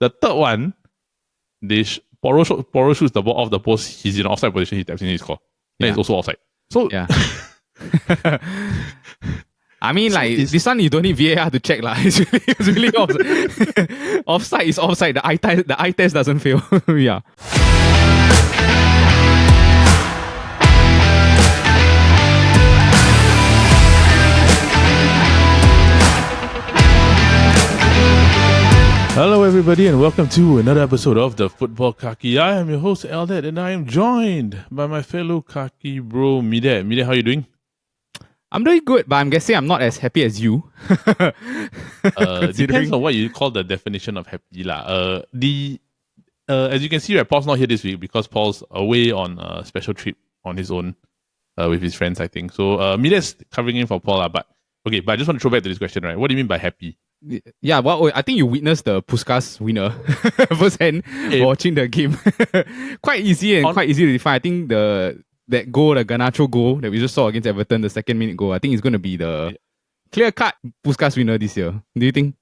The third one, Porro shoots the ball off the post. He's in an offside position. He taps in his score. Then it's also offside. So yeah. I mean, like, this one you don't need VAR to check lah. It's really offside. Offside is offside. The eye test doesn't fail. Yeah. Hello everybody and welcome to another episode of the Futbol Kaki. I am your host Eldet and I am joined by my fellow Kaki bro Midet. Midet, how are you doing? I'm doing good, but I'm guessing I'm not as happy as you. Depends on what you call the definition of happy lah. As you can see, right, Paul's not here this week because Paul's away on a special trip on his own with his friends, I think. So Midet's covering in for Paul, but I just want to throw back to this question, right? What do you mean by happy? Yeah, well, I think you witnessed the Puskas winner firsthand watching the game. Quite easy quite easy to define. I think that goal, the Garnacho goal that we just saw against Everton, the 2nd minute goal, I think it's going to be the clear-cut Puskas winner this year. Do you think?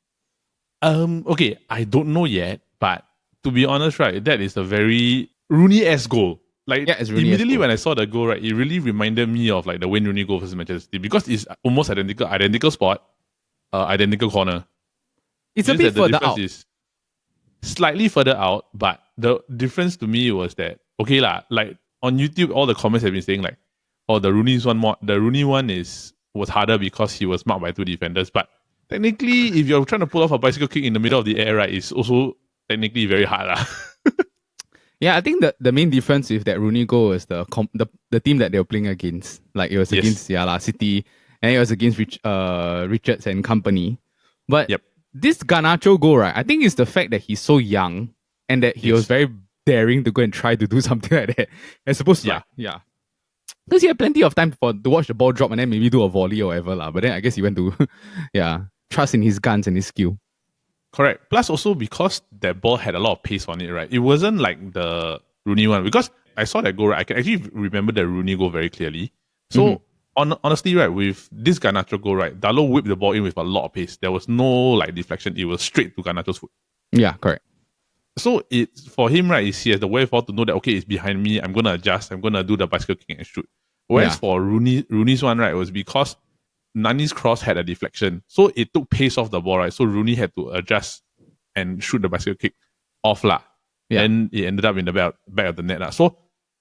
Okay, I don't know yet, but to be honest, right, that is a very Rooney-esque goal. Like, yeah, immediately when I saw the goal, right, it really reminded me of like the Wayne Rooney goal versus Manchester City because it's almost identical spot. Identical corner. It's a bit further out. Is slightly further out, but the difference to me was that okay lah. Like on YouTube, all the comments have been saying like, "Oh, the Rooney one was harder because he was marked by 2 defenders." But technically, if you're trying to pull off a bicycle kick in the middle of the air, right, it's also technically very hard lah. Yeah, I think the main difference with that Rooney goal is the team that they were playing against. Like it was against City. And it was against Richards and company. But this Garnacho goal, right, I think it's the fact that he's so young and that he was very daring to go and try to do something like that. As opposed to, because he had plenty of time to watch the ball drop and then maybe do a volley or whatever. But then I guess he went to, trust in his guns and his skill. Correct. Plus also because that ball had a lot of pace on it, right? It wasn't like the Rooney one. Because I saw that goal, right, I can actually remember the Rooney goal very clearly. So, honestly, right, with this Garnacho goal, right, Dalot whipped the ball in with a lot of pace. There was no like deflection. It was straight to Garnacho's foot. Yeah, correct. So it's for him, right, he has the wherewithal to know that okay, it's behind me. I'm gonna adjust. I'm gonna do the bicycle kick and shoot. Whereas for Rooney's one, right, it was because Nani's cross had a deflection, so it took pace off the ball, right. So Rooney had to adjust and shoot the bicycle kick off lah. Yeah. And it ended up in the back of the net lah. So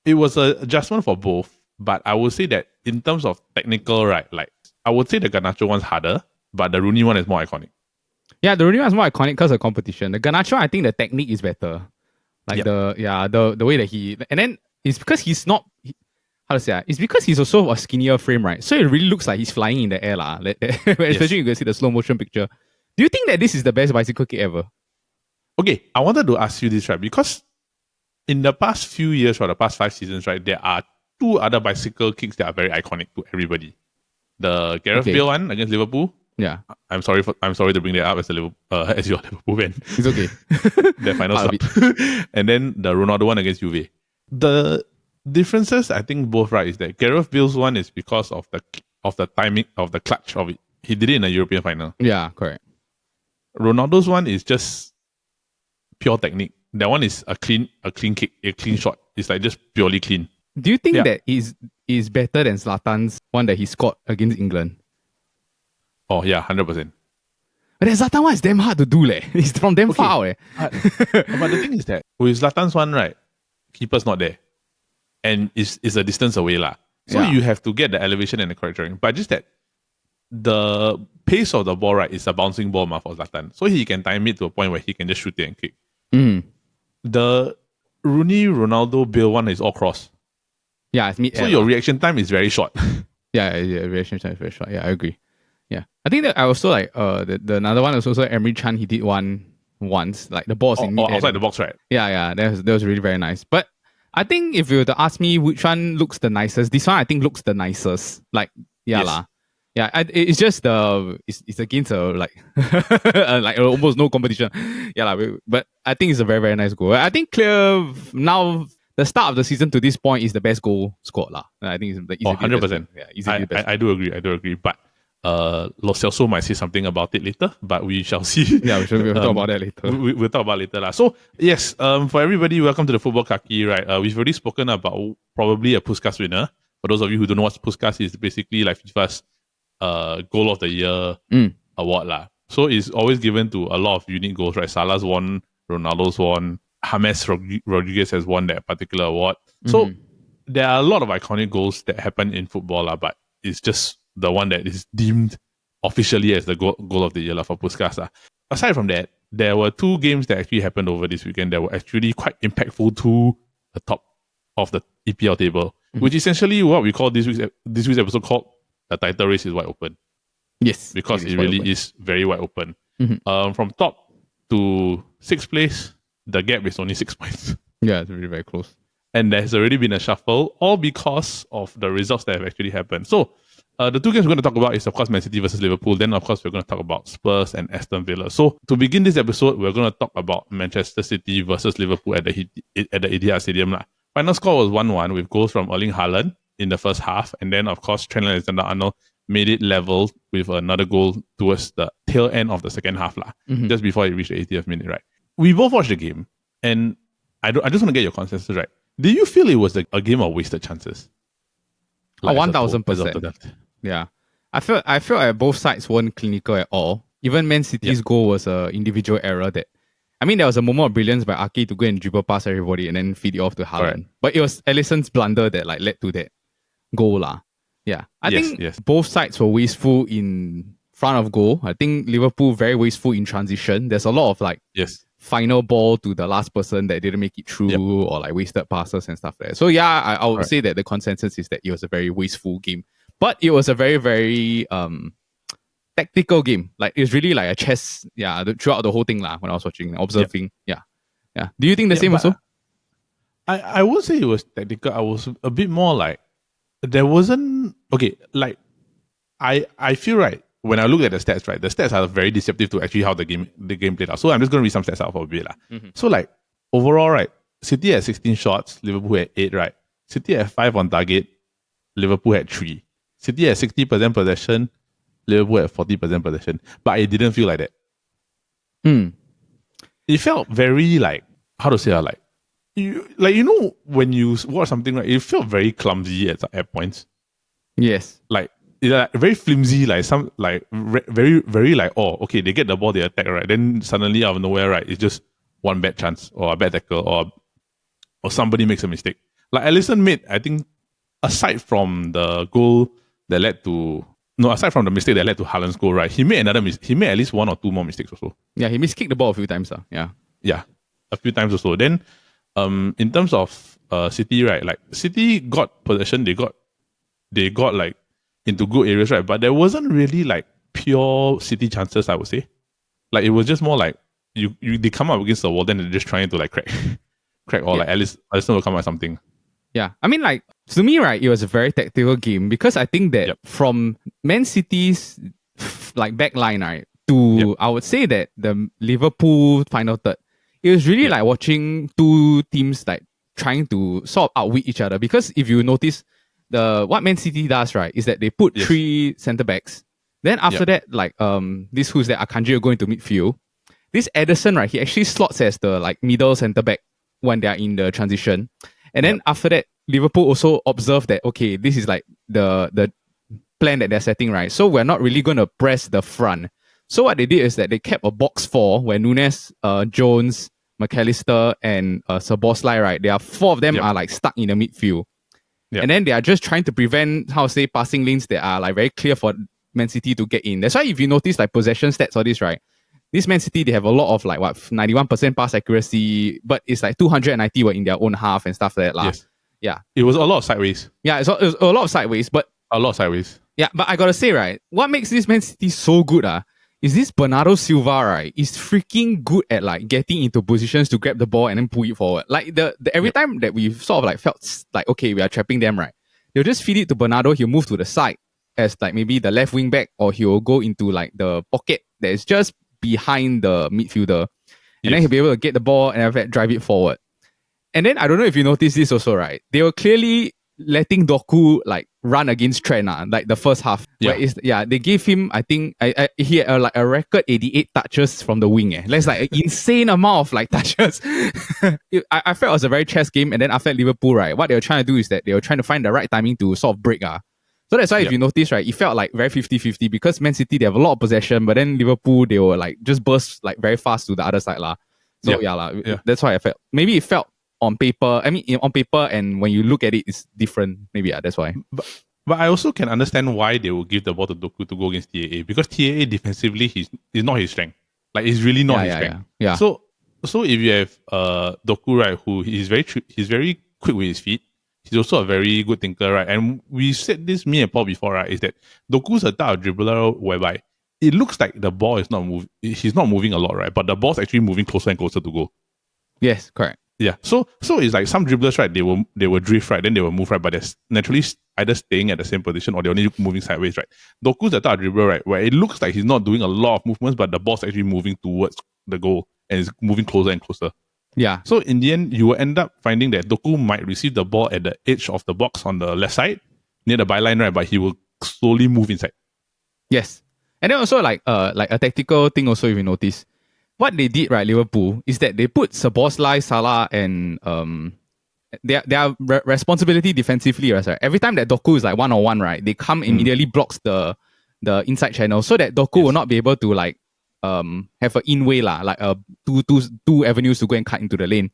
it was an adjustment for both. But I would say that in terms of technical, right, like I would say the Garnacho one's harder, but the Rooney one is more iconic. Yeah, the Rooney one is more iconic because of competition. The Garnacho, I think the technique is better. Like the way that he, and then it's because he's not, it's because he's also a skinnier frame, right? So it really looks like he's flying in the air lah. Especially you can see the slow motion picture. Do you think that this is the best bicycle kick ever? Okay, I wanted to ask you this, right? Because in the past few years or the past 5 seasons, right, there are 2 other bicycle kicks that are very iconic to everybody. The Gareth Bale one against Liverpool. Yeah, I'm sorry to bring that up as as your Liverpool fan. It's okay. The final sub. And then the Ronaldo one against Juve. The differences, I think both right, is that Gareth Bale's one is because of the timing of the clutch of it. He did it in a European final. Yeah, correct. Ronaldo's one is just pure technique. That one is a clean kick, a clean shot. It's like just purely clean. Do you think that is better than Zlatan's one that he scored against England? Oh yeah, 100%. But the Zlatan one is damn hard to do, leh. It's from damn far, eh. But the thing is that with Zlatan's one, right, keeper's not there, and it's a distance away lah. So you have to get the elevation and the correct drawing. But just that the pace of the ball, right, is a bouncing ball for Zlatan, so he can time it to a point where he can just shoot it and kick. The Rooney, Ronaldo, Bale one is all cross. Yeah, it's so your reaction time is very short. Reaction time is very short. Yeah, I agree. Yeah, I think that I also like the another one was also Emery Chan. He did one once, like the ball's in outside the box, right? Yeah, that was really very nice. But I think if you were to ask me which one looks the nicest, this one I think looks the nicest. Like lah. Yeah, it's just it's against like almost no competition. Yeah, but I think it's a very, very nice goal. I think clear now the start of the season to this point is the best goal scored lah. I think it's the easy 100%. Yeah, easily the best. I do agree. But Lo Celso might say something about it later, but we shall see. Yeah, we'll talk about that later. We'll talk about it later. So, yes, for everybody, welcome to the Futbol Kaki, right? We've already spoken about probably a Puskas winner. For those of you who don't know what Puskas is, basically like FIFA's Goal of the Year award. So it's always given to a lot of unique goals, right? Salah's won, Ronaldo's won, James Rodriguez has won that particular award. So there are a lot of iconic goals that happen in football, but it's just the one that is deemed officially as the goal of the year for Puskas. Aside from that, there were two games that actually happened over this weekend that were actually quite impactful to the top of the EPL table, which is essentially what we call this week's episode called the title race is wide open. Yes. Because it really is very wide open. From top to 6th place, the gap is only 6 points. Yeah, it's really very close. And there's already been a shuffle, all because of the results that have actually happened. So, the two games we're going to talk about is, of course, Man City versus Liverpool. Then, of course, we're going to talk about Spurs and Aston Villa. So, to begin this episode, we're going to talk about Manchester City versus Liverpool at the Etihad Stadium. Final score was 1-1 with goals from Erling Haaland in the first half. And then, of course, Trent Alexander-Arnold made it level with another goal towards the tail end of the second half, just before it reached the 80th minute, right? We both watched the game, and I just want to get your consensus, right? Do you feel it was a game of wasted chances? 1000%. Yeah. I feel like both sides weren't clinical at all. Even Man City's goal was an individual error that... I mean, there was a moment of brilliance by Kaki to go and dribble past everybody and then feed it off to Haaland. Right. But it was Alisson's blunder that led to that goal. Yeah. I think both sides were wasteful in front of goal. I think Liverpool very wasteful in transition. There's a lot of final ball to the last person that didn't make it through or wasted passes and stuff like that. So yeah, I would say that the consensus is that it was a very wasteful game. But it was a very, very tactical game. It was really like a chess, throughout the whole thing when I was watching, observing. Yeah. Do you think the same also? I would say it was tactical. I was a bit more there wasn't... Okay, I feel when I look at the stats, right, the stats are very deceptive to actually how the game played out. So I'm just going to read some stats out for a bit. So overall, right, City had 16 shots, Liverpool had 8, right? City had 5 on target, Liverpool had 3. City had 60% possession, Liverpool had 40% possession. But it didn't feel like that. It felt very how to say when you watch something, right, it felt very clumsy at points. Yes. Very flimsy, very, very okay, they get the ball, they attack, right? Then suddenly out of nowhere, right, it's just one bad chance or a bad tackle or somebody makes a mistake. Alisson made, I think, aside from the goal that led to... No, aside from the mistake that led to Haaland's goal, right, he made he made at least 1 or 2 more mistakes also. Yeah, he miskicked the ball a few times. Yeah, a few times also. Then, in terms of City, right, City got possession, they got into good areas, right? But there wasn't really pure City chances, I would say. It was just more they come up against the wall, then they're just trying to crack or at least Alisson will come up with something. Yeah, I mean, to me, right, it was a very tactical game because I think that from Man City's back line, right, to I would say that the Liverpool final third, it was really watching two teams trying to sort of outwit each other. Because if you notice, what Man City does, right, is that they put 3 centre backs. Then after that, this who's that Akanji will go into midfield. This Ederson, right, he actually slots as the middle centre back when they are in the transition. And then after that, Liverpool also observed that, okay, this is the plan that they're setting, right? So we're not really going to press the front. So what they did is that they kept a box 4 where Nunes, Jones, McAllister, and Szoboszlai, right? There are 4 of them are stuck in the midfield. And then they are just trying to prevent, passing lanes that are very clear for Man City to get in. That's why if you notice possession stats or this, right? This Man City, they have a lot of 91% pass accuracy, but it's 290 were in their own half and stuff like that. Yes. Yeah. It was a lot of sideways. Yeah, it was a lot of sideways, but... A lot of sideways. Yeah, but I gotta say, right, what makes this Man City so good, is this Bernardo Silva, right, is freaking good at getting into positions to grab the ball and then pull it forward. Every time that we've sort of felt okay, we are trapping them, right, they'll just feed it to Bernardo, he'll move to the side as maybe the left wing back, or he'll go into the pocket that is just behind the midfielder. And then he'll be able to get the ball and after that drive it forward. And then I don't know if you noticed this also, right? They were clearly letting Doku like run against Trent, like the first half. Yeah. They gave him, I think, he had like a record 88 touches from the wing. That's like an insane amount of like touches. I felt it was a very chess game. And then after Liverpool, right, what they were trying to do is that they were trying to find the right timing to sort of break. So that's why if you notice, right, it felt like very 50-50 because Man City, they have a lot of possession, but then Liverpool, they were like just burst like very fast to the other side. So that's why I felt. Maybe it felt on paper, and when you look at it, it's different. Maybe that's why. But I also can understand why they will give the ball to Doku to go against TAA because TAA defensively is not his strength. Like it's really not his strength. Yeah. So if you have Doku, right, who he's very quick with his feet. He's also a very good thinker, right? And we said this, me and Paul, before, right? Is that Doku's a type of dribbler whereby it looks like the ball is not moving. He's not moving a lot, right? But the ball's actually moving closer and closer to goal. Yes, correct. Yeah. So it's like some dribblers, right? They will drift, right? Then they will move, right? But they're naturally either staying at the same position or they're only moving sideways, right? Doku's the type of dribbler, right? Where it looks like he's not doing a lot of movements, but the ball's actually moving towards the goal and it's moving closer and closer. Yeah. So in the end, you will end up finding that Doku might receive the ball at the edge of the box on the left side, near the byline, right? But he will slowly move inside. Yes. And then also like a tactical thing also, if you notice. What they did, right, Liverpool, is that they put Szoboszlai, Salah, and their responsibility defensively, right? Every time that Doku is like one-on-one, right, they come immediately blocks the inside channel so that Doku will not be able to like have an in-way, like two avenues to go and cut into the lane.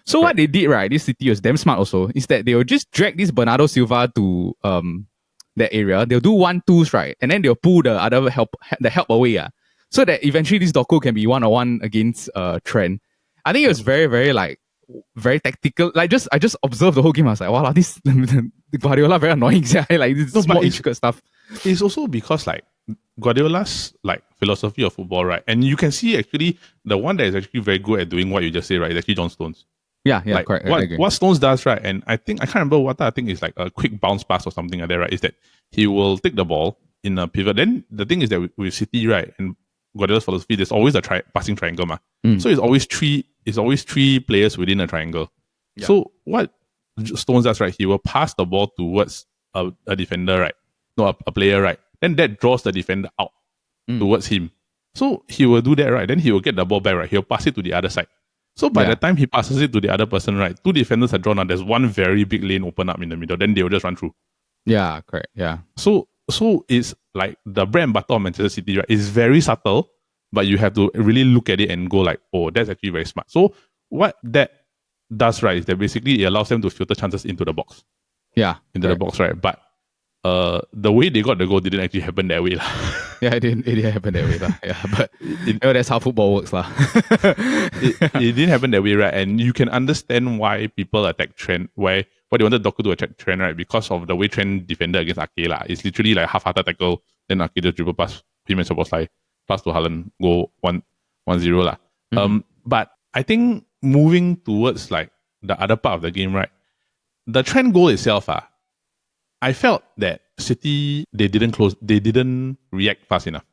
So what they did, right, this City was damn smart also, is that they will just drag this Bernardo Silva to that area. They'll do 1-2s, right? And then they'll pull the other help away. So that eventually this Doku can be one-on-one against Trent. I think it was very, very like very tactical. Like I just observed the whole game. I was like, wow, this Guardiola very annoying. Like this small intricate stuff. It's also because like Guardiola's like philosophy of football, right? And you can see actually the one that is actually very good at doing what you just said, right? Is actually John Stones. Yeah, like, correct. What Stones does, right? And I can't remember what I think is like a quick bounce pass or something like that, right? Is that he will take the ball in a pivot. Then the thing is that with City, right, and Guardiola's philosophy, there's always a passing triangle, So it's always three players within a triangle. Yeah. So what Stones does, right? He will pass the ball towards a defender, right? No, a player, right? Then that draws the defender out towards him. So he will do that, right? Then he will get the ball back, right? He'll pass it to the other side. So by the time he passes it to the other person, right, two defenders are drawn out. There's one very big lane open up in the middle. Then they will just run through. Yeah, correct. Yeah. So it's like the bread and butter of Manchester City, right? It's very subtle, but you have to really look at it and go like, oh, that's actually very smart. So what that does, right, is that basically it allows them to filter chances into the box. Yeah. Into the box, right? But the way they got the goal didn't actually happen that way. Yeah, it didn't happen that way. Yeah, but that's how football works. It didn't happen that way, right? And you can understand why people attack Trent, why they wanted Doku to attack Trent, right? Because of the way Trent defended against Ake. It's literally like half-hearted tackle, then Ake just dribble past him and Szoboszlai, pass to Haaland, go 1-0. But I think moving towards like the other part of the game, right? The Trent goal itself, I felt that City, they didn't react fast enough.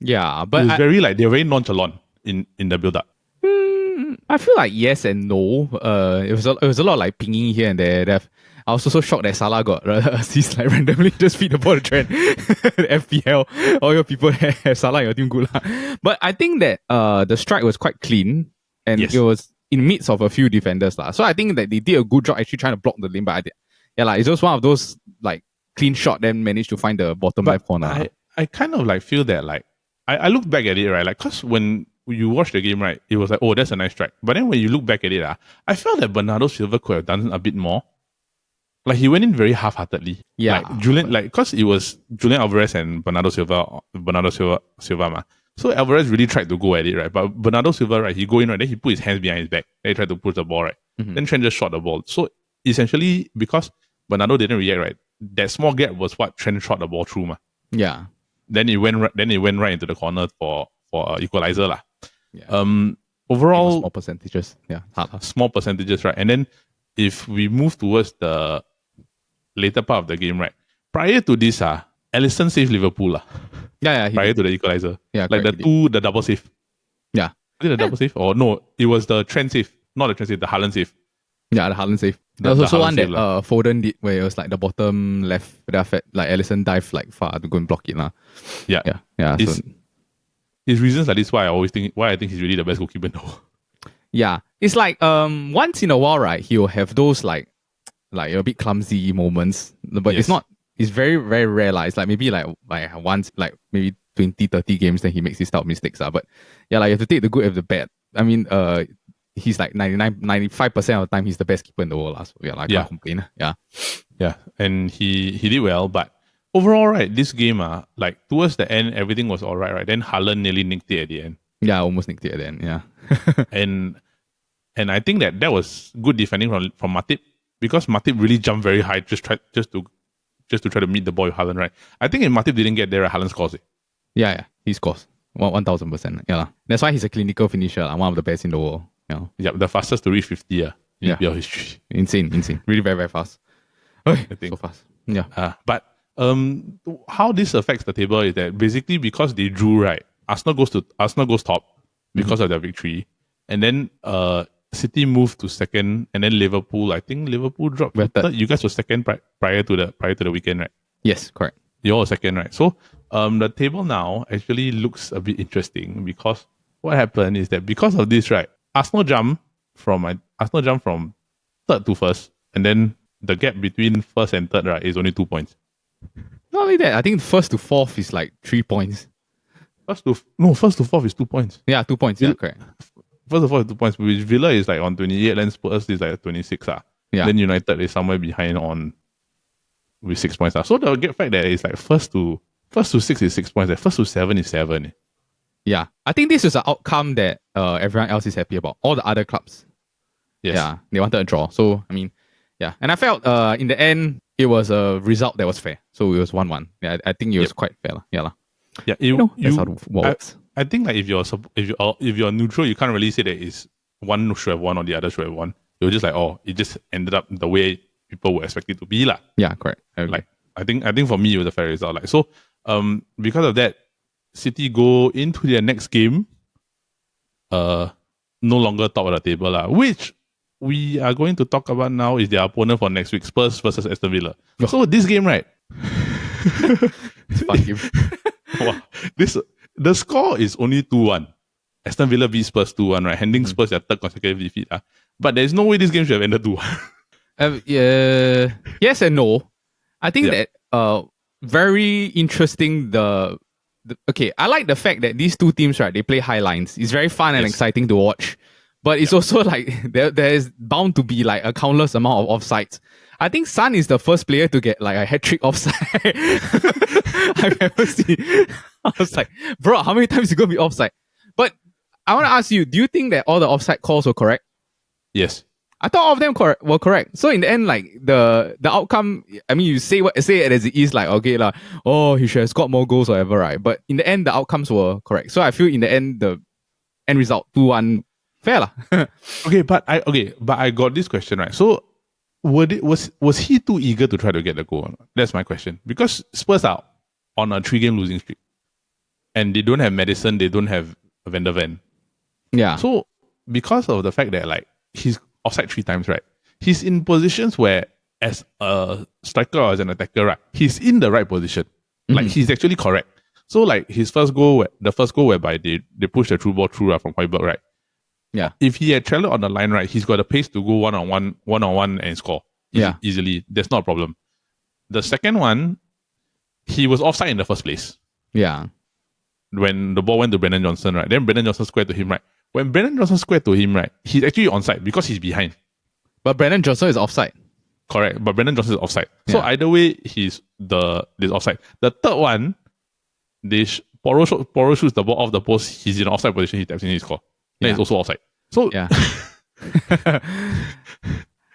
Yeah, but it was they're very nonchalant in the build-up. I feel like yes and no. It was a lot like pinging here and there. I was also shocked that Salah got assist like randomly just feed the ball to Trent. FPL, all your people have Salah in your team good. But I think that the strike was quite clean and it was in midst of a few defenders. So I think that they did a good job actually trying to block the lane. But it's just one of those like clean shot then managed to find the bottom left corner. I kind of like feel that like I look back at it, right? Like, cause when you watch the game, right, it was like, oh, that's a nice strike. But then when you look back at it, I felt that Bernardo Silva could have done a bit more. Like he went in very half-heartedly. Yeah. Cause it was Julian Alvarez and Bernardo Silva. So Alvarez really tried to go at it, right? But Bernardo Silva, right, he go in, right, then he put his hands behind his back. Then he tried to push the ball, right? Mm-hmm. Then Trent just shot the ball. So essentially, because Bernardo didn't react, right, that small gap was what Trent shot the ball through. Yeah. Then it went right into the corner for equalizer. Yeah. Overall, small percentages. Yeah. Small percentages, right? And then if we move towards the later part of the game, right? Prior to this, Alisson saved Liverpool. Yeah. Prior to the equalizer. Yeah. Like the double save. Yeah. Was it the double save? Or no, it was the Trent save. Not the Trent save, the Haaland save. Yeah, the Haaland save. There was also Haaland one that save lah. Foden did where it was like the bottom left, after like Alisson dived like far to go and block it lah. Yeah. Yeah. It's, So it's reasons like this why I think he's really the best goalkeeper now. yeah, it's like once in a while, right? He'll have those like a bit clumsy moments, but Yes. it's not. It's very very rare. Like it's like maybe like once like maybe 20, 30 games, then he makes these type of mistakes. But yeah, like you have to take the good with the bad. I mean, he's like 95% of the time he's the best keeper in the world. So yeah, like, I can't complain. Yeah. Yeah, and he did well, but overall, right, this game, like towards the end, everything was alright, right? Then Haaland nearly nicked it at the end. Yeah, almost nicked it at the end. Yeah. and I think that was good defending from Matip, because Matip really jumped very high just to try to meet the ball with Haaland, right? I think if Matip didn't get there, Haaland scores it. Yeah, he scores 1000%. Yeah, that's why he's a clinical finisher, one of the best in the world. Yeah, the fastest to reach 50 in EPL history. Insane, really very very fast. I think so fast. Yeah. But how this affects the table is that basically because they drew, right, Arsenal goes top because of their victory, and then City moved to second, and then Liverpool. I think Liverpool dropped to third. You guys were second prior to the weekend, right? Yes, correct. You all were second, right? So the table now actually looks a bit interesting, because what happened is that because of this, right, Arsenal jumped from third to first, and then the gap between first and third, right, is only 2 points. Not only that, I think first to fourth is like 3 points. First to fourth is 2 points. Yeah, 2 points. Yeah, correct. First to fourth is 2 points, which Villa is like on 28, then Spurs is like 26. Yeah. Then United is somewhere behind with 6 points. So the fact that it's like first to 6 is 6 points, first to 7 is 7. Yeah. I think this is an outcome that everyone else is happy about. All the other clubs. Yes. Yeah, they wanted a draw. So, I mean, yeah. And I felt in the end, it was a result that was fair. So it was 1-1. Yeah, I think it was quite fair. Yeah. Yeah, that's how football works. I think like if you're neutral, you can't really say that it's one should have won or the other should have won. You're just like, oh, it just ended up the way people would expect it to be lah. Yeah, correct. Like I think for me it was a fair result. Like so, because of that, City go into their next game, no longer top of the table lah. Which we are going to talk about now is their opponent for next week, Spurs versus Aston Villa. Oh. So this game, right? It's fun game. Wow. The score is only 2-1. Aston Villa beat Spurs 2-1, right? Handing Spurs their third consecutive defeat. But there's no way this game should have ended 2-1. Yes and no. I think that very interesting. Okay, I like the fact that these two teams, right, they play high lines. It's very fun and exciting to watch. But it's also like there is bound to be like a countless amount of offsides. I think Son is the first player to get like a hat-trick offside I've ever seen. I was like, bro, how many times you gonna be offside? But I want to ask you, do you think that all the offside calls were correct? Yes. I thought all of them were correct. So in the end, like the outcome, I mean, you say it as it is, like, okay, like, oh, he should have scored more goals or whatever, right? But in the end, the outcomes were correct. So I feel in the end, the end result 2-1 fair lah. But I got this question, right? So was he too eager to try to get the goal? That's my question. Because Spurs are on a 3-game losing streak, and they don't have Maddison, they don't have Van der Ven. Yeah. So because of the fact that like he's offside 3 times, right? He's in positions where as a striker or as an attacker, right, he's in the right position. Like he's actually correct. So like the first goal whereby they push the through ball through from Højbjerg, right? Yeah. If he had traveled on the line, right, he's got the pace to go one-on-one and score. Easily. That's not a problem. The second one, he was offside in the first place. Yeah. When the ball went to Brennan Johnson, right? Then Brennan Johnson squared to him, right? When Brennan Johnson squared to him, right, he's actually onside because he's behind. But Brennan Johnson is offside. Correct. But Brennan Johnson is offside. So either way, he's offside. The third one, Porro shoots the ball off the post. He's in offside position. He taps in his score. Then it's also offside. So yeah.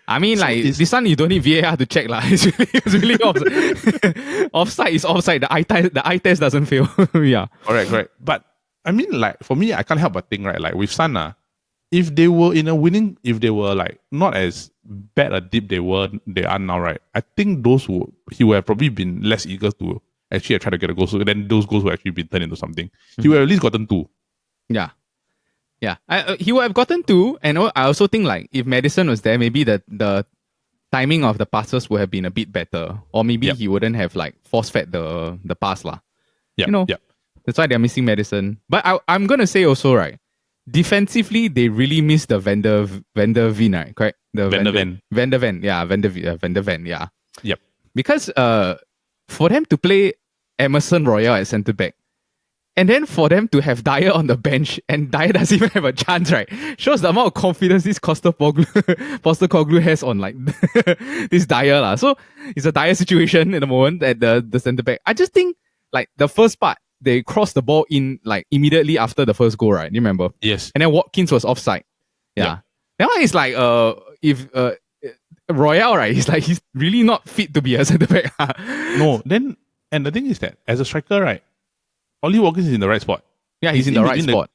I mean, like this one, you don't need VAR to check lah. It's really offside. Offside is offside. The eye test doesn't fail. Yeah. Correct. But I mean, like for me, I can't help but think, right? Like with Son, if they were like not as bad a dip they are now, right? I think he would have probably been less eager to actually try to get a goal. So then those goals would actually be turned into something. He would have at least gotten 2. Yeah. Yeah, he would have gotten 2, and I also think like if Maddison was there, maybe the timing of the passes would have been a bit better, or maybe Yep. he wouldn't have like force fed the pass lah. Yep. You know, Yep. that's why they're missing Madison. But I'm gonna say also, right, defensively they really miss the Vander Veen, right? Correct? The Van der Ven. Vander Ven, yeah, Vander Ven, yeah. Yep. Because for them to play Emerson Royal at centre back, and then for them to have Dyer on the bench, and Dyer doesn't even have a chance, right? Shows the amount of confidence this Postecoglou has on like this Dyer lah. So it's a Dyer situation in the moment at the centre back. I just think like the first part they crossed the ball in like immediately after the first goal, right? Do you remember? Yes. And then Watkins was offside. Yeah. Yep. That one is like if Royale, right? He's really not fit to be a centre back. No, then and the thing is that as a striker, right, Ollie Watkins is in the right spot. Yeah, he's in the right spot.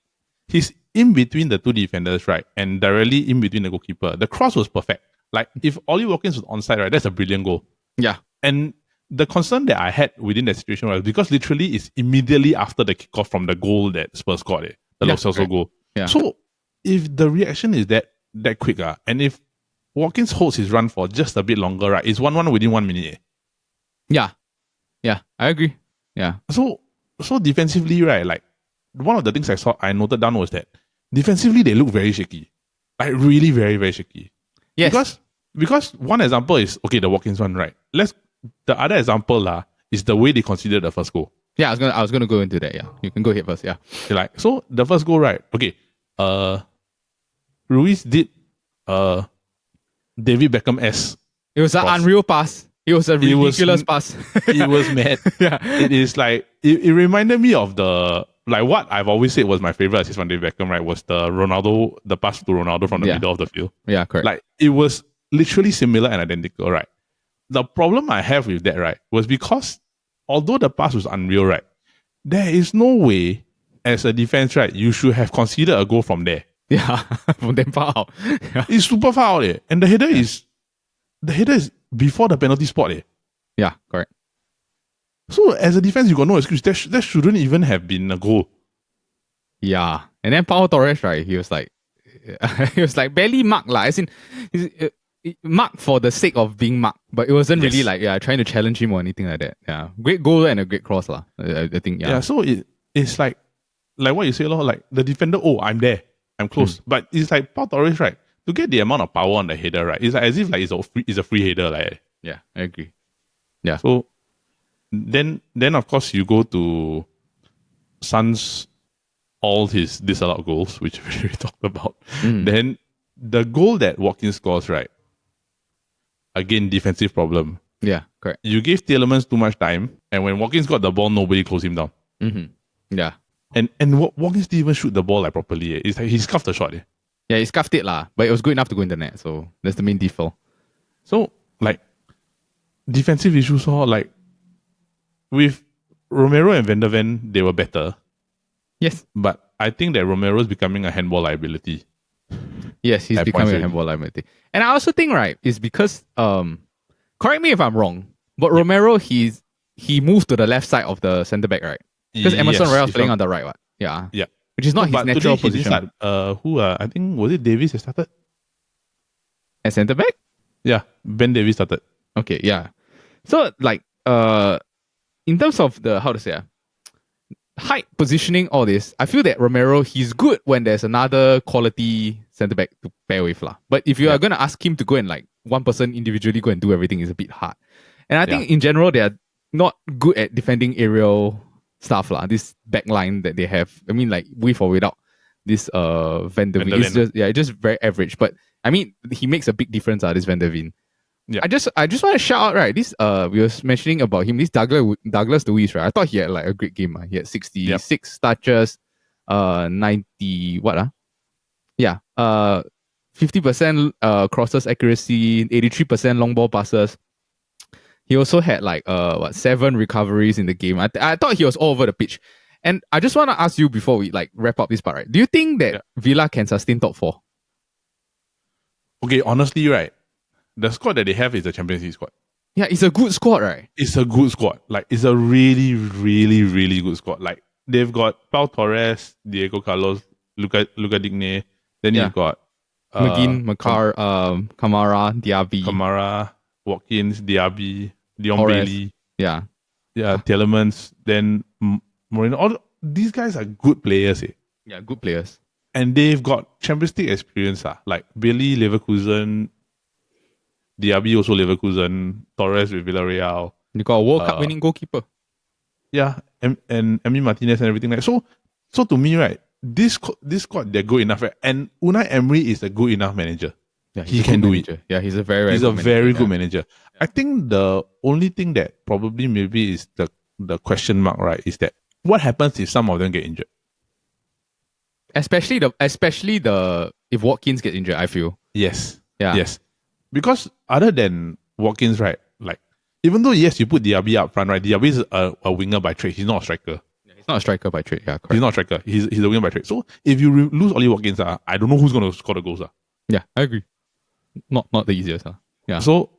He's in between the two defenders, right, and directly in between the goalkeeper. The cross was perfect. Like if Ollie Watkins was onside, right, that's a brilliant goal. Yeah. And the concern that I had within that situation was because literally it's immediately after the kickoff from the goal that Spurs got it, the Lo Celso goal. Yeah. So if the reaction is that quick, and if Watkins holds his run for just a bit longer, right, it's 1-1 within 1 minute. Yeah. Yeah, I agree. Yeah. So defensively, right, like one of the things I noted down was that defensively they look very shaky. Like really very, very shaky. Yes. Because one example is the Watkins one, right? The other example is the way they considered the first goal. Yeah, I was gonna go into that. Yeah, you can go ahead first. Yeah. Like so, the first goal, right? Okay. Ruiz did David Beckham-esque. It was an unreal pass. It was a ridiculous pass. It was mad. Yeah. It is like it reminded me of the like what I've always said was my favorite assist from David Beckham, right? Was the pass to Ronaldo from the middle of the field. Yeah, correct. Like it was literally similar and identical, right? The problem I have with that, right, was because although the pass was unreal, right, there is no way as a defense, right, you should have considered a goal from there. Yeah, from them far out. Yeah. It's super far out, and the header is before the penalty spot. Yeah, correct. So as a defense, you got no excuse. That shouldn't even have been a goal. Yeah, and then Pau Torres, right? He was like barely marked lah. As in, marked for the sake of being marked, but it wasn't really like trying to challenge him or anything like that. Yeah, great goal and a great cross lah. I think yeah. Yeah, so it's like what you say, like the defender. Oh, I'm there. I'm close. But it's like Pau Torres, right? To get the amount of power on the header, right? It's like as if like it's a free header, like. Yeah, I agree. Yeah. So then of course you go to Son's all his disallowed goals, which we already talked about. Then the goal that Watkins scores, right? Again, defensive problem. Yeah, correct. You gave Tielemans too much time, and when Watkins got the ball, nobody closed him down. Yeah. And Watkins didn't even shoot the ball like properly. It's like he scuffed the shot. Yeah, he scuffed it lah, but it was good enough to go in the net. So that's the main default. So like defensive issues, like with Romero and Van der Ven, they were better. Yes, but I think that Romero is becoming a handball liability. Yes, he's becoming a handball liability, and I also think it's because correct me if I'm wrong, but Romero he moved to the left side of the centre back, right? Because Emerson Royal is playing on the right one. Yeah. Yeah. Which is not his natural position. I think was it Davies that started? At centre back? Yeah, Ben Davies started. Okay, yeah. So like in terms of the height, positioning, all this, I feel that Romero, he's good when there's another quality centre back to pair with lah. But if you are gonna ask him to go and like one person individually go and do everything, it's a bit hard. And I think in general they are not good at defending aerial stuff lah. This back line that they have, I mean, like with or without this Van der Ven, it's just very average. But I mean, he makes a big difference. This Van der Ven. Yeah. I just want to shout out, right? This we were mentioning about him. This Douglas Luiz, right? I thought he had like a great game. He had 66 touches, 90 Yeah, 50% crosses accuracy, 83% long ball passes. He also had like 7 recoveries in the game. I thought he was all over the pitch. And I just want to ask you before we like wrap up this part, right? Do you think that Villa can sustain top 4? Okay, honestly, right, the squad that they have is a Champions League squad. Yeah, it's a good squad, right? It's a good squad. Like it's a really, really, really good squad. Like they've got Pau Torres, Diego Carlos, Luca Digne. Then you've got McGinn, Kamara, Diaby, Kamara, Watkins, Diaby, Leon Torres. Bailey, Yeah. Telemans, then Moreno. All these guys are good players, eh? Yeah, good players. And they've got Champions League experience, like Bailey, Leverkusen, Diaby also Leverkusen, Torres with Villarreal. You got a World Cup winning goalkeeper. Yeah, and Emi Martinez and everything like so. So to me, right, this squad they're good enough, right? And Unai Emery is a good enough manager. Yeah, he can do it. Yeah, he's a very good manager. I think the only thing that probably maybe is the question mark, right, is that what happens if some of them get injured? Especially if Watkins gets injured, I feel. Yes. Yeah. Yes. Because other than Watkins, right, like even though yes, you put Diaby up front, right? Diaby is a winger by trade. He's not a striker. Yeah, he's not a striker by trade. Yeah, correct. He's not a striker. He's a winger by trade. So if you lose Ollie Watkins, I don't know who's going to score the goals. Yeah, I agree. Not the easiest. Yeah. So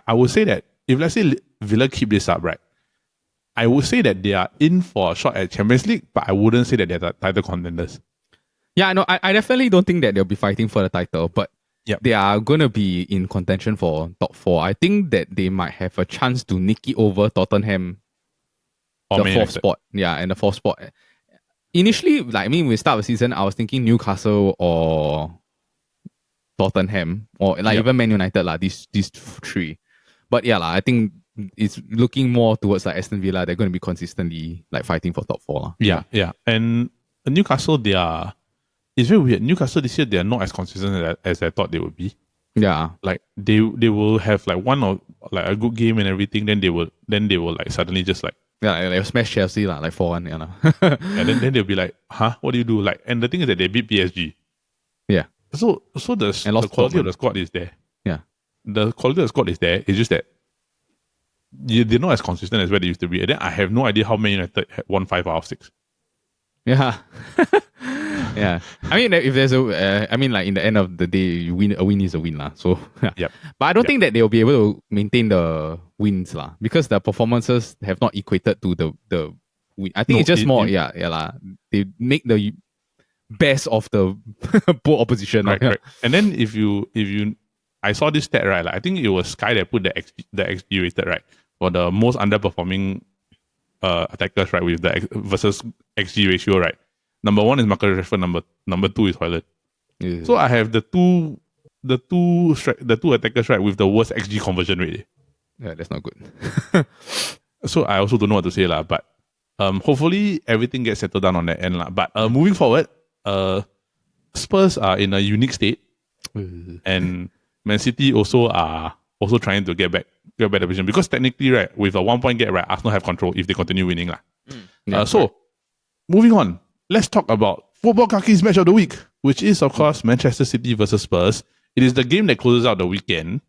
I would say that if let's say Villa keep this up, right, I would say that they are in for a shot at Champions League, but I wouldn't say that they're title contenders. Yeah, no, I definitely don't think that they'll be fighting for the title, but Yep. they are going to be in contention for top 4. I think that they might have a chance to nick it over Tottenham, Or the 4th spot. Yeah, and the 4th spot. Initially, when we start the season, I was thinking Newcastle or Tottenham, or even Man United, these 3. But yeah, I think it's looking more towards Aston Villa. They're going to be consistently fighting for top 4. Yeah. And Newcastle, it's very weird. Newcastle this year, they are not as consistent as I thought they would be. Yeah. They will have one or a good game and everything, then they will suddenly just they'll smash Chelsea 4-1. And then they'll be like, huh? What do you do? And the thing is that they beat PSG. Yeah. So the quality of the squad is there. Yeah. The quality of the squad is there. It's just that they're not as consistent as where they used to be. And then I have no idea how many United won 5 out of 6. Yeah. Yeah. If there's in the end of the day, a win is a win. So, yeah. Yep. But I don't think that they'll be able to maintain the wins because the performances have not equated to the win. I think it's just more, they make the best of the poor opposition. Right. And then if you I saw this stat, right? I think it was Sky that put the XG rated, right? For the most underperforming attackers, right, with the versus XG ratio, right? Number 1 is Marcus Rashford, number 2 is Højlund. Yeah. So I have the two attackers, right, with the worst XG conversion rate. Yeah, that's not good. So I also don't know what to say, but hopefully everything gets settled down on that end. But moving forward, Spurs are in a unique state. And Man City also are trying to get back the position. Because technically, right, with a 1 point gap, right, Arsenal have control if they continue winning. So, moving on. Let's talk about Futbol Kaki's match of the week, which is, of course, Manchester City versus Spurs. It is the game that closes out the weekend.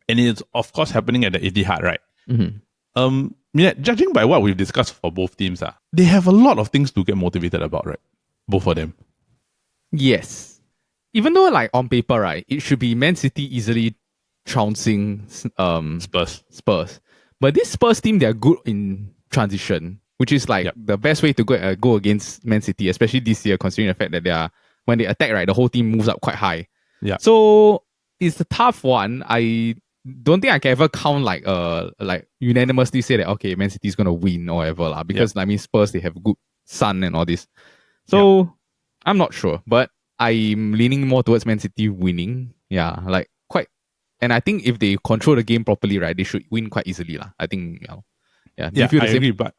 And it's, of course, happening at the Etihad, right? Mm-hmm. Judging by what we've discussed for both teams, they have a lot of things to get motivated about, right? Both of them. Yes. Even though, on paper, right, it should be Man City easily trouncing Spurs. But this Spurs team, they're good in transition, which is the best way to go against Man City, especially this year, considering the fact that when they attack, right, the whole team moves up quite high. Yeah. So it's a tough one. I don't think I can ever count unanimously say that okay, Man City is gonna win or whatever because Spurs, they have good Sun and all this. So I'm not sure, but I'm leaning more towards Man City winning. Yeah, quite. And I think if they control the game properly, right, they should win quite easily. I think. Yeah. Do you feel the same? Agree, but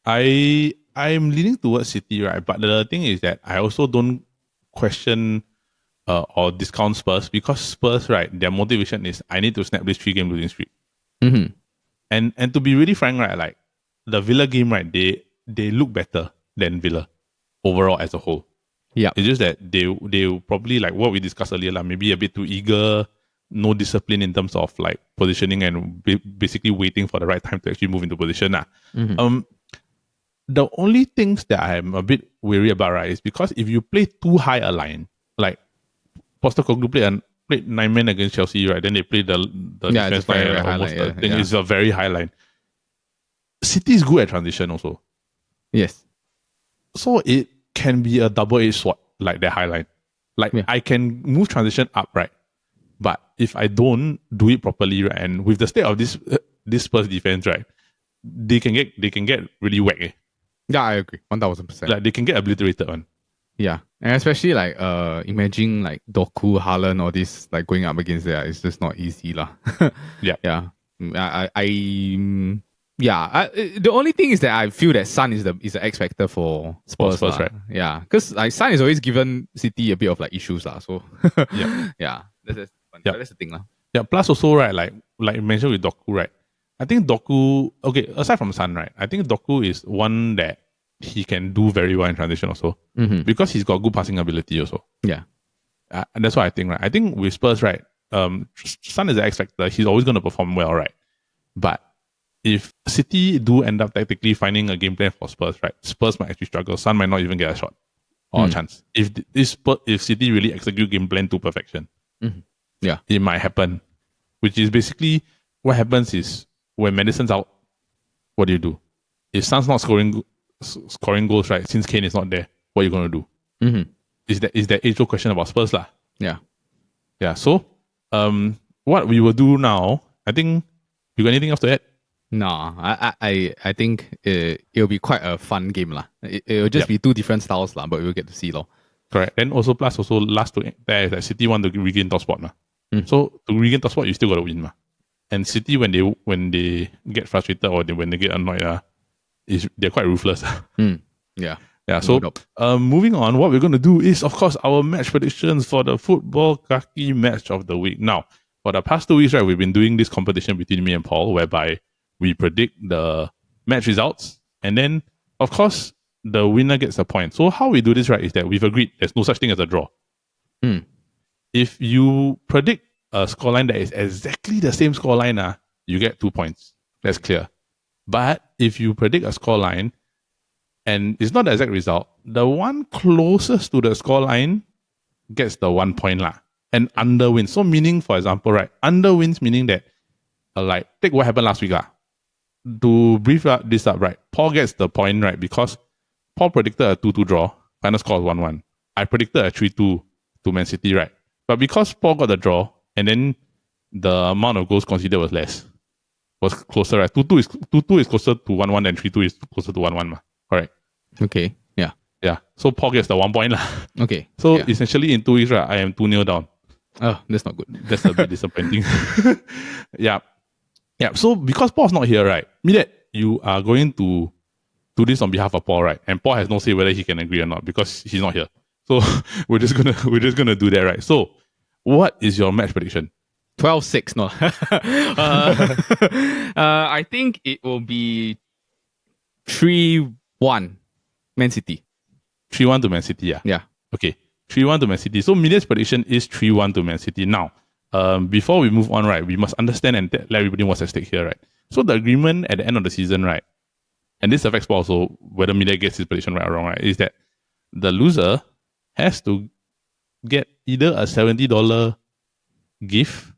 I'm leaning towards City, right? But the thing is that I also don't question or discount Spurs because Spurs, right, their motivation is I need to snap this 3-game losing streak. Mm-hmm. And to be really frank, right, the Villa game, right, they look better than Villa overall as a whole. Yeah. It's just that they probably what we discussed earlier, maybe a bit too eager, no discipline in terms of positioning and basically waiting for the right time to actually move into position. Mm-hmm. The only things that I'm a bit wary about, right, is because if you play too high a line, Postecoglou played 9-man against Chelsea, right? Then they played the defense line very high almost. line, It's a very high line. City is good at transition also. Yes. So it can be a double-edged sword, that high line. Like I can move transition up, right? But if I don't do it properly, right, and with the state of this Spurs defense, right, they can get really whacked. Yeah, I agree. 1000%. Like they can get obliterated one. Yeah. And especially like imagine like Doku, Haaland, all this like going up against that, it's just not easy lah. Yeah. Yeah. The only thing is that I feel that Son is the X factor for Spurs, right? Yeah, because like Son is always given City a bit of like issues lah. So yeah, that's the thing lah. Yeah. Plus also right, like you mentioned with Doku, right? I think Doku, okay, aside from Son, right? I think Doku is one that he can do very well in transition also because he's got good passing ability also. Yeah, and that's what I think, right? I think with Spurs, right? Son is the X factor. He's always going to perform well, right? But if City do end up tactically finding a game plan for Spurs, right? Spurs might actually struggle. Son might not even get a shot or a chance. If City really execute game plan to perfection, yeah, it might happen. Which is basically what happens is when Madison's out, what do? If Son's not scoring goals, right? Since Kane is not there, what are you going to do? Is that age-old question about Spurs lah? Yeah. So, what we will do now, I think, you got anything else to add? No, I think it'll be quite a fun game lah. It'll just be two different styles lah, but we'll get to see lor. Correct. And also last to there is that City want to regain top spot. So to regain top spot, you still got to win. And City when they get frustrated or when they get annoyed, they're quite ruthless. Yeah. Yeah. So moving on, what we're gonna do is of course our match predictions for the Futbol Kaki match of the week. Now, for the past 2 weeks, right, we've been doing this competition between me and Paul, whereby we predict the match results, and then of course the winner gets a point. So how we do this, right, is that we've agreed there's no such thing as a draw. If you predict a scoreline that is exactly the same scoreline, you get 2 points. That's clear. But if you predict a scoreline and it's not the exact result, the one closest to the scoreline gets the 1 point lah. And under wins. So meaning, for example, right, under wins meaning that like take what happened last week. To brief this up, right, Paul gets the point, right, because Paul predicted a 2-2 draw, final score was 1-1. I predicted a 3-2 to Man City, right? But because Paul got the draw, and then the amount of goals considered was closer, right? 2-2 is closer to 1-1 than 3-2 is closer to 1-1. Correct. Okay. Yeah. Yeah. So Paul gets the 1 point lah. Okay. So essentially in 2 weeks, right, I am 2-0 down. Oh, that's not good. That's a bit disappointing. Yeah. So because Paul's not here, right, mean that you are going to do this on behalf of Paul, right? And Paul has no say whether he can agree or not because he's not here. So we're just gonna do that, right? So what is your match prediction? 12-6, no. I think it will be 3-1 Man City. 3-1 to Man City, yeah? Yeah. Okay, 3-1 to Man City. So Media's prediction is 3-1 to Man City. Now, before we move on, right, we must understand and let everybody what's at stake here, right? So the agreement at the end of the season, right, and this affects also whether Media gets his prediction right or wrong, right, is that the loser has to get either a $70 gift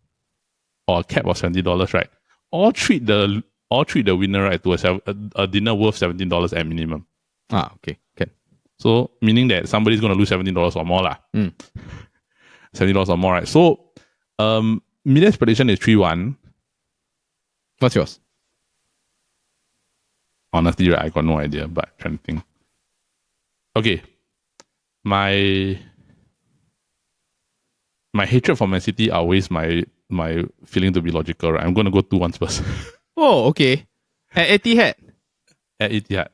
or a cap of $70, right? Or treat the winner, right, to a dinner worth $17 at minimum. Okay. Okay. So meaning that somebody's gonna lose $17 or more lah. $70 or more, right? So Media's prediction is 3-1. What's yours? Honestly, right, I got no idea, but I'm trying to think. Okay. My hatred for Man City outweighs my feeling to be logical, right? I'm gonna go 2-1 Spurs. Oh, okay. At Etihad. At Etihad.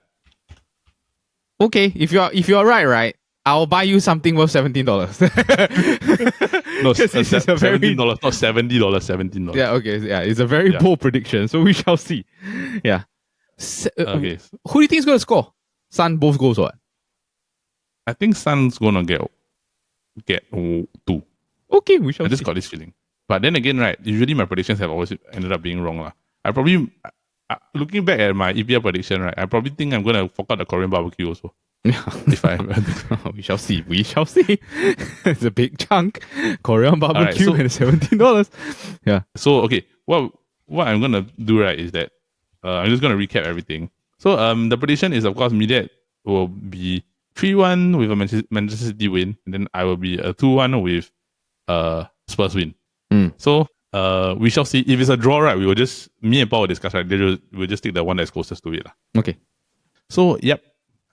Okay, if you're right, I'll buy you something worth $17. No, $17, not $70, $17. Yeah, okay. Yeah, it's a very bold prediction, so we shall see. Yeah. Okay. Who do you think is going to score? Son, both goals or what? I think Son's gonna get 2. Okay, we shall I see. just got this feeling. But then again, right, usually my predictions have always ended up being wrong lah. I probably, looking back at my EPL prediction, right, I probably think I'm gonna fork out the Korean barbecue also. If I we shall see. It's a big chunk. Korean barbecue right, and $17. Yeah. So okay, what I'm gonna do, right, is that I'm just gonna recap everything. So the prediction is of course Mediaite will be 3-1 with a Manchester City win, and then I will be a 2-1 with Spurs win. So we shall see. If it's a draw, right, me and Paul will discuss, right? We'll just take the one that's closest to it. Okay. So, yep.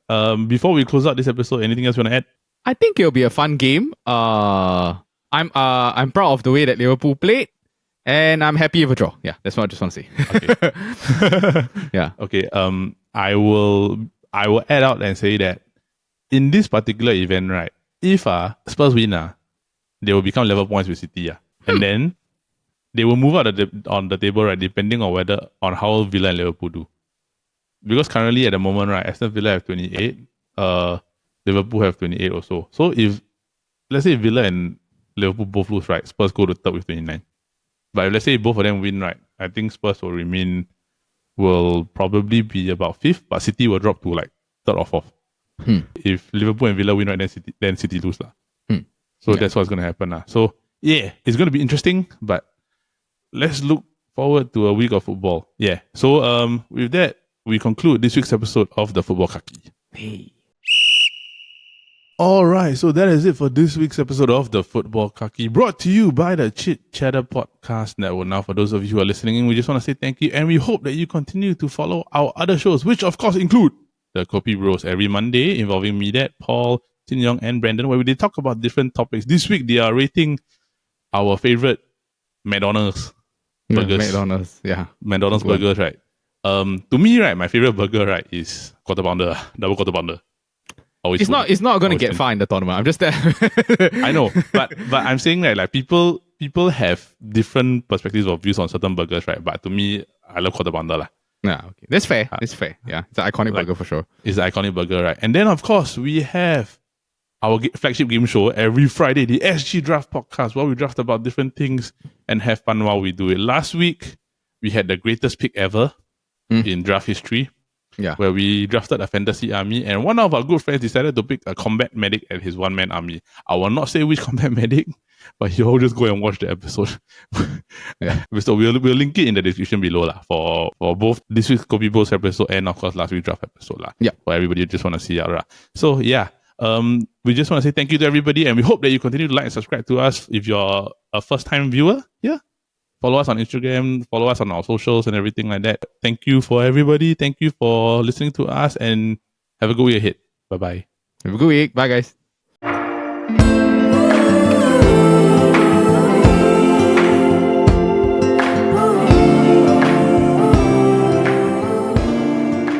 Before we close out this episode, anything else you want to add? I think it'll be a fun game. I'm proud of the way that Liverpool played, and I'm happy with a draw. Yeah, that's what I just want to say. Okay. Yeah. Okay. I will add out and say that in this particular event, right, if Spurs win, they will become level points with City, and then they will move out on the table, right, depending on how Villa and Liverpool do. Because currently at the moment, right, Aston Villa have 28, Liverpool have 28 also. So if let's say Villa and Liverpool both lose, right, Spurs go to third with 29. But if let's say both of them win, right, I think Spurs will probably be about fifth, but City will drop to like third or fourth. If Liverpool and Villa win, right, then City lose. So that's what's going to happen. So yeah, it's going to be interesting, but let's look forward to a week of football. Yeah. So with that, we conclude this week's episode of the Futbol Kaki. Hey. Alright, so that is it for this week's episode of the Futbol Kaki, brought to you by the Chit Chatter Podcast Network. Now, for those of you who are listening in, we just want to say thank you, and we hope that you continue to follow our other shows, which of course include the Kopi Bros every Monday, involving me, Dad, Paul, Tin Yong, and Brandon, where we talk about different topics. This week, they are rating our favorite McDonald's burgers. McDonald's burgers, right? To me, right, my favorite burger, right, is quarter pounder, double quarter pounder. It's not going to get far in the tournament. I'm just there. I know, but I'm saying that like people have different perspectives or views on certain burgers, right? But to me, I love quarter pounder lah. Yeah, okay, that's fair. It's fair. Yeah, it's an iconic burger for sure. It's an iconic burger, right? And then of course we have our flagship game show every Friday, the SG Draft Podcast, where we draft about different things and have fun while we do it. Last week we had the greatest pick ever in draft history. Yeah. Where we drafted a fantasy army, and one of our good friends decided to pick a combat medic at his one-man army. I will not say which combat medic, but you all just go and watch the episode. Yeah. So we'll link it in the description below for both this week's Kopi Bros episode and of course last week's draft episode Yeah. for everybody who just want to see out. So yeah, we just want to say thank you to everybody, and we hope that you continue to like and subscribe to us if you're a first-time viewer. Yeah. Follow us on Instagram, follow us on our socials and everything like that. Thank you for everybody. Thank you for listening to us, and have a good week ahead. Bye-bye. Have a good week. Bye, guys.